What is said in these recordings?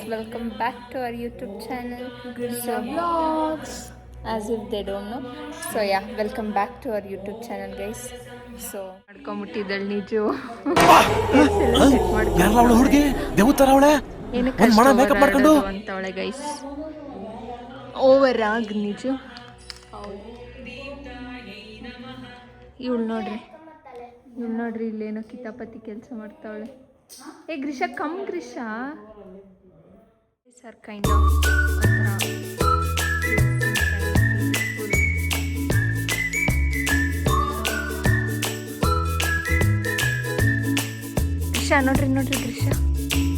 welcome back to our YouTube channel. So vlogs, as if they don't know. So yeah, welcome back to our YouTube channel, guys. So ಮಾಡ್ಕೊಂಬಿಟ್ಟಿದ್ದಳು ನಿಜು ಹುಡುಗಿ ದೇವತರ ಅವಳೆ makeup ಮಾಡ್ಕೊಂಡು ಅಂತವಳೆ guys. Over ಆಗ್ ನಿಜು. ಇವಳು ನೋಡ್ರಿ ಇಲ್ಲೇನೋ ಕಿತಾಪತಿ ಕೆಲಸ ಮಾಡ್ತಾವಳೆ. ಏ ಗ್ರೀಷ ಕಮ್ ಗ್ರೀಷ ಸರ್ ಕೈಂಡ್ ಆಫ್ ಗ್ರೀಷ ನೋಡ್ರಿ ಗ್ರೀಷ.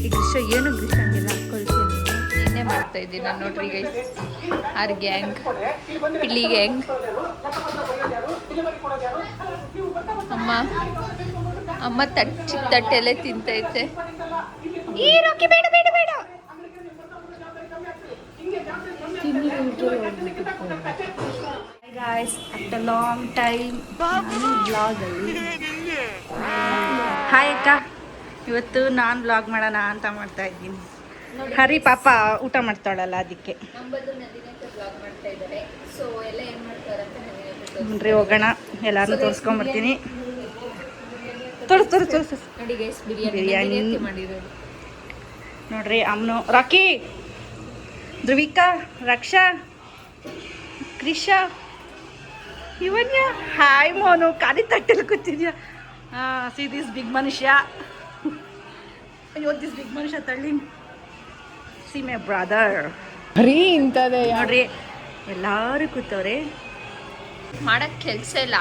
ಈ ಗ್ರೀಷ ಏನು ಗ್ರೀಷ ಹಂಗೆಲ್ಲ ಹಾಕೊಳ್ತೀನಿ. ಏನೇ ಮಾಡ್ತಾ ಇದ್ದೀನಿ ನಾನು ನೋಡ್ರಿ ಗೈಸ್. ಆರ್ ಗ್ಯಾಂಗ್ ಪಿಲ್ಲಿ ಗ್ಯಾಂಗ್. ಅಮ್ಮ ಚಿಕ್ಕ ತಟ್ಟೆಲೆ ತಿಂತೈತೆ. ಈ ರಾಕಿ ಬೇಡ ಬೇಡ ಬೇಡ. Guys, after long time vlog ಅಲ್ಲಿ ಹಾಯ್ ಅಕ್ಕ. ಇವತ್ತು ನಾನು ವ್ಲಾಗ್ ಮಾಡೋಣ ಅಂತ ಮಾಡ್ತಾ ಇದ್ದೀನಿ. ಹರಿ ಪಾಪ ಊಟ ಮಾಡ್ತಾಳಲ್ಲ ಅದಕ್ಕೆ ನೋಡ್ರಿ ಹೋಗೋಣ. ಎಲ್ಲಾರನ್ನೂ ತೋರಿಸ್ಕೊಂಡ್ಬರ್ತೀನಿ. ತೋರಿಸ್ ಬಿರಿಯಾನಿ ನೋಡ್ರಿ. ಅಮ್ಮನು ರಾಕಿ, ಧ್ರುವಿಕಾ, ರಕ್ಷಾ, ಕ್ರಿಷಾ, ಇವನ್ಯ ಹಾಯ್ ಮೋನು ಖಾಲಿ ತಟ್ಟೆಲ್ಲಿ ಕೂತಿದ್ಯಾ. ಸಿ ದಿಸ್ ಬಿಗ್ ಮನುಷ್ಯ. ಅಯ್ಯೋ ದಿಸ್ ಬಿಗ್ ಮನುಷ್ಯ ತಳ್ಳಿ. ಸಿ ಮೈ ಬ್ರದರ್ ನೋಡ್ರಿ ಎಲ್ಲಾರು ಕೂತವ್ರೆ. ಮಾಡಕ್ ಕೆಲ್ಸ ಇಲ್ಲ.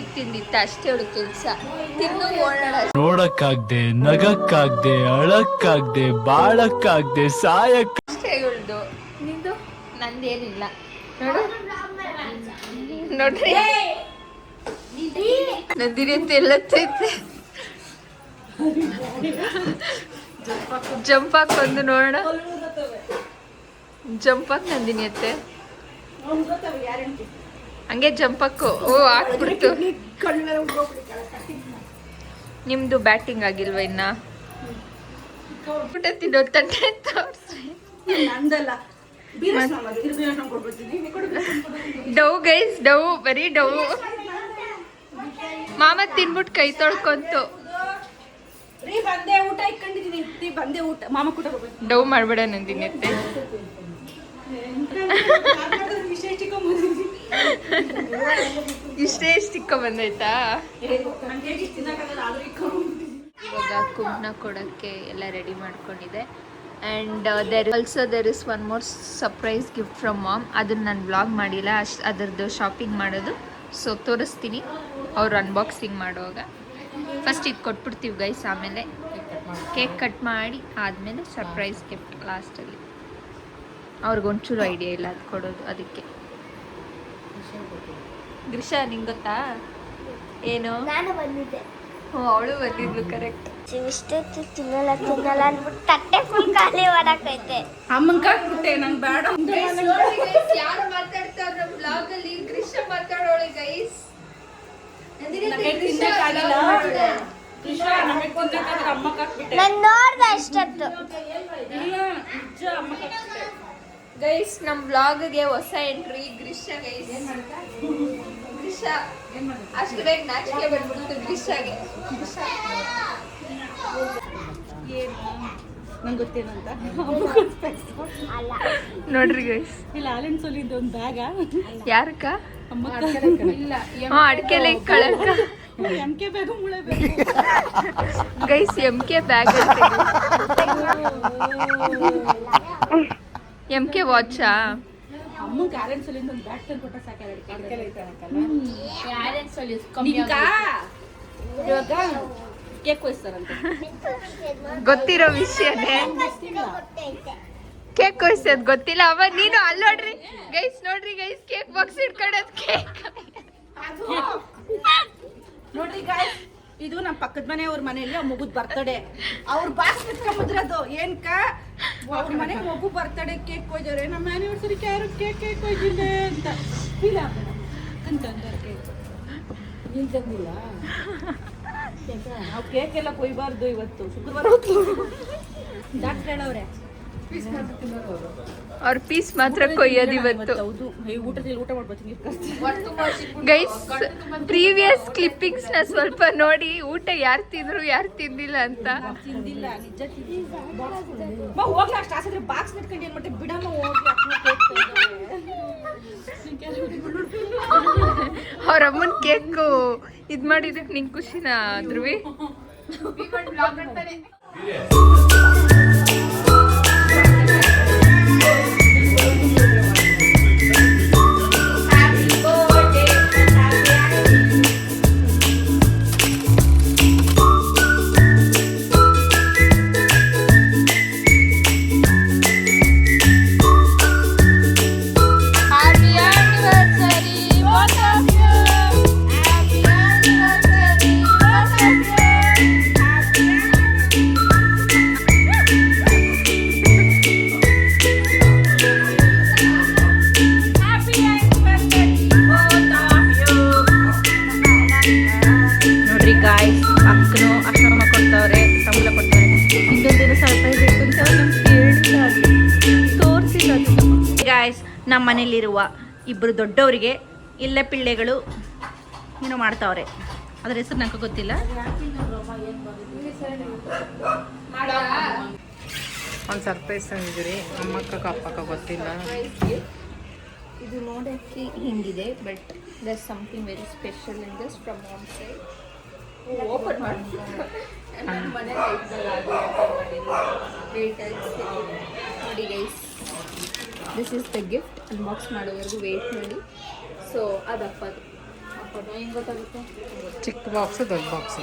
ಇತ್ತಿಂದಿತ್ತ ಅಷ್ಟೇ ಅವಳು ಕೆಲ್ಸ. ತಿನ್ನು ಓಡಾಡ. ನೋಡಕ್ಕಾಗ್ದೆ, ನಗಕ್ಕಾಗ್ದೆ, ಅಳಕ್ಕಾಗ್ದೆ, ಬಾಳಕ್ಕಾಗ್ದೆ, ಸಾಯಕ್ ಅಷ್ಟೇ ಇವಳ್ದು. ನಿಂದು ನಂದೇನಿಲ್ಲ ನೋಡ್ರಿ. ನಂದಿನಿ ಅಂತ ಎಲ್ಲತ್ತೈತೆ. ಜಂಪ್ ಹಾಕೊಂದು ನೋಡೋಣ. ಜಂಪ್ ಹಾಕ್ ನಂದಿನಿ ಅತ್ತೆ. ಹಂಗೆ ಜಂಪ್ ಹಾಕು. ಓ ಹಾಕ್ಬಿಡ್ತು. ನಿಮ್ದು ಬ್ಯಾಟಿಂಗ್ ಆಗಿಲ್ವ ಇನ್ನ? ಊಟ ತಿನ್ನೋ ತಟ್ಟೆ ತೋರಿಸ್ರಿ. ಡವ್ ಗೈಸ್, ಡವ್ ಬರೀ ಡವ್. ಮಾಮ ತಿನ್ಬಿಟ್ಟು ಕೈ ತೊಳ್ಕೊಂತು. ಡವ್ ಮಾಡ್ಬೇಡ ನಂದಿನಿ ಅತ್ತೆ. ಇಷ್ಟೇ ಇಕ್ಕ ಬಂದೈತಾ? ಇವಾಗ ಕುಂಕುಮ ಕೊಡೋಕ್ಕೆ ಎಲ್ಲ ರೆಡಿ ಮಾಡ್ಕೊಂಡಿದೆ. And there is one more surprise gift from mom. ಅದನ್ನು ನಾನು ವ್ಲಾಗ್ ಮಾಡಿಲ್ಲ. ಅದರದ್ದು ಶಾಪಿಂಗ್ ಮಾಡೋದು. ಸೊ ತೋರಿಸ್ತೀನಿ ಅವ್ರು ಅನ್ಬಾಕ್ಸಿಂಗ್ ಮಾಡುವಾಗ. ಫಸ್ಟ್ ಇದು ಕೊಟ್ಬಿಡ್ತೀವಿ ಗೈಸ್. ಆಮೇಲೆ ಕೇಕ್ ಕಟ್ ಮಾಡಿ ಆದಮೇಲೆ ಸರ್ಪ್ರೈಸ್ ಗಿಫ್ಟ್ ಲಾಸ್ಟಲ್ಲಿ. ಅವ್ರಿಗೊಂಚೂರು ಐಡಿಯಾ ಇಲ್ಲ ಅದು ಕೊಡೋದು, ಅದಕ್ಕೆ. ಗ್ರೀಷಾ ನಿಂಗೆ ಗೊತ್ತಾ ಏನು? ನಾನು ಬಂದಿದ್ದೆ. ಹ್ಞೂ ಅವಳು ಬಂದಿದ್ಲು. ಕರೆಕ್ಟ್. ಇಷ್ಟೊತ್ತು ತಿನ್ನಲ್ಲ ಅಂದ್ಬಿಟ್ಟು ತಟ್ಟೆ ಫುಲ್ ಖಾಲಿ ಮಾಡಕೈತೆ. ಅಮ್ಮಂಗೆ ಕಾಕ್ಬಿಟ್ಟೆ, ನಂಗೆ ಬೇಡ. ಯಾರು ಮಾತಾಡ್ತಾರ ಬ್ಲಾಗ್ ಅಲ್ಲಿ? ಗ್ರೀಷಾ ಮಾತಾಡೋಳೆ ಗೈಸ್. ನಾನು ನೋಡ್ದೆ ಅಷ್ಟೊತ್ತು. ಗೈಸ್ ನಮ್ಮ ಬ್ಲಾಗ್ಗೆ ಹೊಸ ಎಂಟ್ರಿ ಗ್ರೀಷಾ ಗೈಸ್. ಗ್ರೀಷಾ ಅಷ್ಟು ಬೇಗ ನಾಚಿಕೆ ಬಂದ್ಬಿಡ್ತು ಗ್ರೀಷಾಗೆ. ನಂಗೆ ಗೊತ್ತೇನಂತ ನೋಡ್ರಿ ಗೈಸ್. ಇಲ್ಲ ಹಾಲಿನ ಸೊಲಿದ್ದು ಒಂದು ಬ್ಯಾಗ. ಯಾರಕ್ಕ? ಇಲ್ಲ ಅಡ್ಕೆಲೆ ಕಳಕ. MK ಬ್ಯಾಗು ಮುಳೆ bag guys. MK bag MK ವಾಚಾ? ಅಮ್ಮಂಗೆ ಹಾಲಿನ ಸೊಲಿದ್ದು ಒಂದು ಬ್ಯಾಗ್ ತಂದು ಕೊಟ್ಟ ಸಾಕಾಗ. ಇವಾಗ ಕೇಕ್ ಕೊಯ್ಸ್ತಾರಂತೆ. ಗೊತ್ತಿರೋ ವಿಷಯನೇ. ಕೇಕ್ ಕೊಯ್ಸೋದು ಗೊತ್ತಿಲ್ಲ. ಅವ ನೀನು ಅಲ್ಲಿ ನೋಡ್ರಿ ಗೈಸ್. ನೋಡ್ರಿ ಗೈಸ್, ಕೇಕ್ ಬಾಕ್ಸ್ ಇಟ್ಕೊಳ್ಳೋದು. ಕೇಕ್ ನೋಡ್ರಿ ಗಾಯ್ಸ್, ಇದು ನಮ್ಮ ಪಕ್ಕದ ಮನೆಯವ್ರ ಮನೆಯಲ್ಲಿ ಆ ಮಗುದ್ ಬರ್ತಡೆ. ಅವ್ರ ಬಾಕ್ಸ್ ಇಟ್ಕೊಂಬದ್ರದು ಏನ್ಕ ಅವ್ರ ಮನೆ ಮಗು ಬರ್ತಡೆ ಕೇಕ್ ಕೊಯ್ದವ್ರೆ. ನಮ್ಮ ಆನಿವರ್ಸರಿಗೆ ಯಾರು ಕೇಕ್ ಕೊಯ್ದಿಲ್ಲ ಅಂತ ಫೀಲ್ ಆಗ್ಬೇಡ ಅಂತಂದ್ರೆ ಕೇಕ್ ನೀನ್ ತಂದಿಲ್ಲ. ನಾವು ಕೇಕ್ ಎಲ್ಲ ಕೊಯ್ಬಾರ್ದು ಇವತ್ತು ಶುಕ್ರವಾರ ಡಾಕ್ಟರ್ ಹೇಳವ್ರೆ. ಅವ್ರ ಪೀಸ್ ಮಾತ್ರ ಕೊಯ್ಯೋದು ಇವತ್ತು. ಹೌದು ಊಟದಲ್ಲಿ ಊಟ ಮಾಡ್ಬರ್ತೀನಿ. ಗೈಸ್ ಪ್ರೀವಿಯಸ್ ಕ್ಲಿಪ್ಪಿಂಗ್ಸ್ ನ ಸ್ವಲ್ಪ ನೋಡಿ, ಊಟ ಯಾರು ತಿಂದ್ರು ಯಾರು ತಿಂದಿಲ್ಲ ಅಂತ. ತಿಂದಿಲ್ಲ ನಿಜ ತಿಂದಿಲ್ಲ. ಹೋಗ್ಲ ಅಷ್ಟು ಆಸೆ ಬಾಕ್ಸ್ ಇಟ್ಕೊಂಡು ಏನ್ ಮಾಡ್ತೀವಿ ಬಿಡಮ್ಮ ಹೋಗ್ಲಿ. ಅವ್ರ ಅಮ್ಮನ ಕೇಕ್ ಇದ್ ಮಾಡಿದಕ್ಕೆ ನಿಂಗೆ ಖುಷಿನಾ ಧ್ರುವಿ? ನಮ್ಮ ಮನೇಲಿರುವ ಇಬ್ಬರು ದೊಡ್ಡವರಿಗೆ ಇಲ್ಲೇ ಪಿಳ್ಳೆಗಳು ಏನೋ ಮಾಡ್ತಾವ್ರೆ. ಅದ್ರ ಹೆಸರು ನಂಗೆ ಗೊತ್ತಿಲ್ಲ. ಒಂದು ಸರ್ಪ್ರೈಸ್ ತಂದಿದ್ದೀರಿ ಅಮ್ಮಕ್ಕ ಅಪ್ಪಕ್ಕ ಗೊತ್ತಿಲ್ಲ. ಇದು ನೋಡೋಕ್ಕೆ ಹಿಂಗಿದೆ, but there something very special in this from mom side. Open ಮಾಡಿ ನನ್ನ ಮನೇಲಿ ನೋಡಿ guys, this is the gift. Unbox ಮಾಡೋವರೆಗೂ ವೆಯ್ಟ್ ಮಾಡಿ. ಸೊ ಅದಪ್ಪದು ಹೆಂಗೆ ಗೊತ್ತಾಗುತ್ತೆ? ಚಿಕ್ಕ ಬಾಕ್ಸು ದೊಡ್ಡ ಬಾಕ್ಸು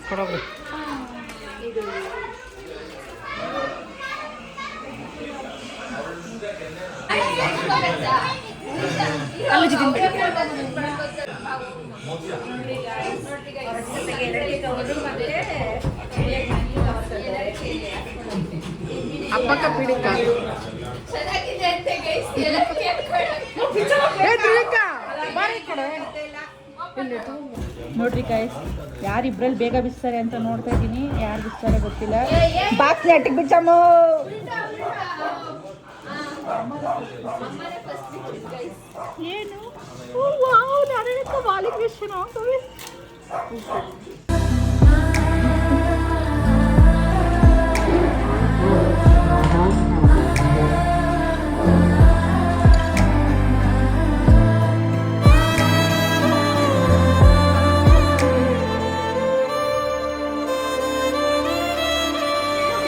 ಕೊಡೋದು. ಇದು ಅಪ್ಪಕ್ಕ ಪಿಡಿಕ ನೋಡ್ರಿ ಗಾಯ್ಸ್, ಯಾರಿಬ್ರಲ್ಲಿ ಬೇಗ ಬಿಸ್ತಾರೆ ಅಂತ ನೋಡ್ತಾ ಇದ್ದೀನಿ. ಯಾರು ಬಿಸ್ತಾರೆ ಗೊತ್ತಿಲ್ಲ. ಬಾಕ್ಸ್ ನೆಟ್ಟಿಗೆ ಬಿಚ್ಚಮ್ಮ. ಏನು ವಾಲಿಗೆ ವಿಷಯ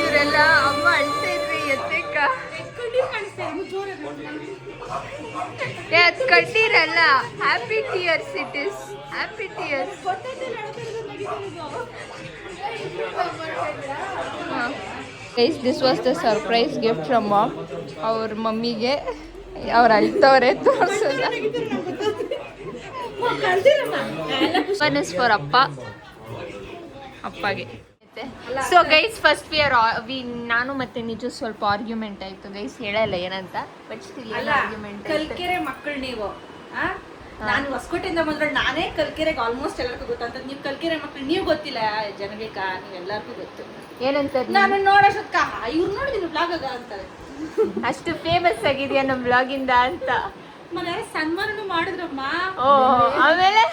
ಇವರೆಲ್ಲ ಅಮ್ಮ ಅಳ್ತಾ ಇದ್ರಿ ಎತ್ತಕ್ಕ. ಅದು ಕಣ್ಣೀರಲ್ಲ, happy tears. It is happy tears. Guys, this was the surprise gift from mom. ಅವ್ರ ಮಮ್ಮಿಗೆ ಅವ್ರು ಅಳ್ತವ್ರೆ, ತೋರಿಸಲ್ಲ. ಒನ್ ಇಸ್ ಫಾರ್ ಅಪ್ಪಗೆ. ಸೊ ಗೈಸ್, ಫಸ್ಟ್ ನಾನು ಮತ್ತೆ ನಿಜ ಸ್ವಲ್ಪ ಆರ್ಗ್ಯುಮೆಂಟ್ ಆಯ್ತು ಗೈಸ್. ಹೇಳಲ್ಲ ಏನಂತ, ಬಟ್ ಸ್ಟಿಲ್ ಆರ್ಗ್ಯುಮೆಂಟ್. ಕಲ್ಕೆರೆ ಮಕ್ಕಳು ನೀವು. ನಾನು ಹೊಸಕೋಟೆಯಿಂದ ಬಂದ್ರೆ ನಾನೇ ಕಲ್ಕೆರೆಗೆ ಆಲ್ಮೋಸ್ಟ್ ಎಲ್ಲರಿಗೂ ಗೊತ್ತಂತ. ನೀವು ಕಲ್ಕೆರೆ ಮಕ್ಕಳು, ನೀವು ಗೊತ್ತಿಲ್ಲ ಜನಗಳಿಕಾ, ನೀವೆಲ್ಲರಿಗೂ ಗೊತ್ತು. ಏನಂತ ನಾನು ನೋಡೋಷ್ಟಕ್ಕ ಇವ್ರು ನೋಡಿದೀನಿ ಬ್ಲಾಗ್ ಅಂತಾರೆ. ಅಷ್ಟು ಫೇಮಸ್ ಆಗಿದೆಯಾ ನಮ್ಮ ಬ್ಲಾಗಿಂದ ಅಂತ. ಮತ್ತೆ ಯಾರು ಸನ್ಮಾನನು ಮಾಡಿದ್ರಮ್ಮ. ಓ, ಆಮೇಲೆ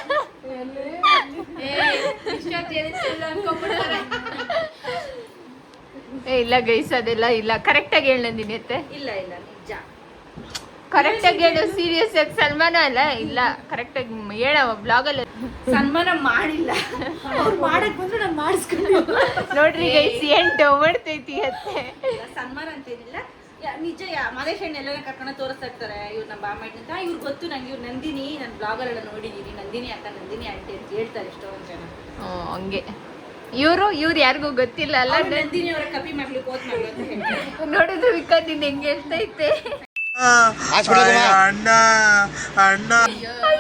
ಇಲ್ಲ ಗೈಸ್, ಅದೆಲ್ಲ ಇಲ್ಲ. ಕರೆಕ್ಟಾಗಿ ಹೇಳಂದಿನಿ ಅತ್ತೆ. ಇಲ್ಲ ಇಲ್ಲ ನಿಜ ಕರೆಕ್ಟಾಗಿ ಹೇಳು. ಸೀರಿಯಸ್ ಆಗಿ ಸನ್ಮಾನ ಅಲ್ಲ, ಇಲ್ಲ ಕರೆಕ್ಟಾಗಿ ಹೇಳವ ಬ್ಲಾಗಲ್ಲಿ. ಸನ್ಮಾನ ಮಾಡಿಲ್ಲ, ಅವ್ರು ಮಾಡಕ್ ಬಂದ್ರೆ ನಾನು ಮಾಡಿಸ್ಕೊಂಡು. ನೋಡ್ರಿ ಗೈಸ್, ಏನ್ ಮಾಡ್ತೈತಿ ಅತ್ತೆ. ಸನ್ಮಾನ ಅಂತೇನಿಲ್ಲ, ನಿಜ. ಮಲೇಶ್ ಹೆಣ್ಣು ಎಲ್ಲರೂ ಕರ್ಕೊಂಡು ತೋರಿಸ್ತಾ ಇರ್ತಾರೆ. ಇವ್ರು ನಮ್ಮ ಬಾಮೈಟ್ ಅಂತ. ಇವ್ರು ಗೊತ್ತು ನಂಗೆ. ಇವ್ರು ನಂದಿನಿ, ನನ್ನ ಬ್ಲಾಗಲ್ಲೆಲ್ಲ ನೋಡಿದೀನಿ. ನಂದಿನಿ ಅಕ್ಕ, ನಂದಿನಿ ಆಂಟಿ ಅಂತ ಹೇಳ್ತಾರೆ ಎಷ್ಟೊಂದು ಜನ. ಹಂಗೆ ಇವ್ರು ಯಾರಿಗೂ ಗೊತ್ತಿಲ್ಲ ಅಲ್ಲ. ನಂದಿನಿ ಅವರ ಕಪಿ ಮಾಡ್ಲಿಕ್ಕೆ ಹೋದ್ ಮಾಡ್ಲು ಅಂತ ಹೇಳ್ತಾರೆ. ನೋಡಿದ್ರು ವಿಕಾ, ನಿನ್ ಹೆಂಗೆ ಹೇಳ್ತೈತೆ.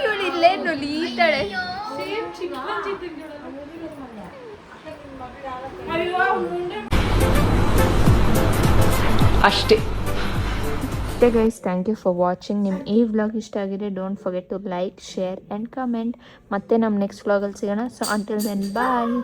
ಇವಳು ಇಲ್ಲೇ ನುಲೀತಾಳೆ. ಅಷ್ಟೇ guys, thank you for watching. ನಿಮ್ಮ ಈ ವ್ಲಾಗ್ ಇಷ್ಟ ಆಗಿದೆ, don't forget to like, share and comment. ಮತ್ತೆ ನಮ್ಮ ನೆಕ್ಸ್ಟ್ ವ್ಲಾಗಲ್ಲಿ ಸಿಗೋಣ. ಸೊ ಅಂಟಿಲ್ ದೆನ್ ಬಾಯ್.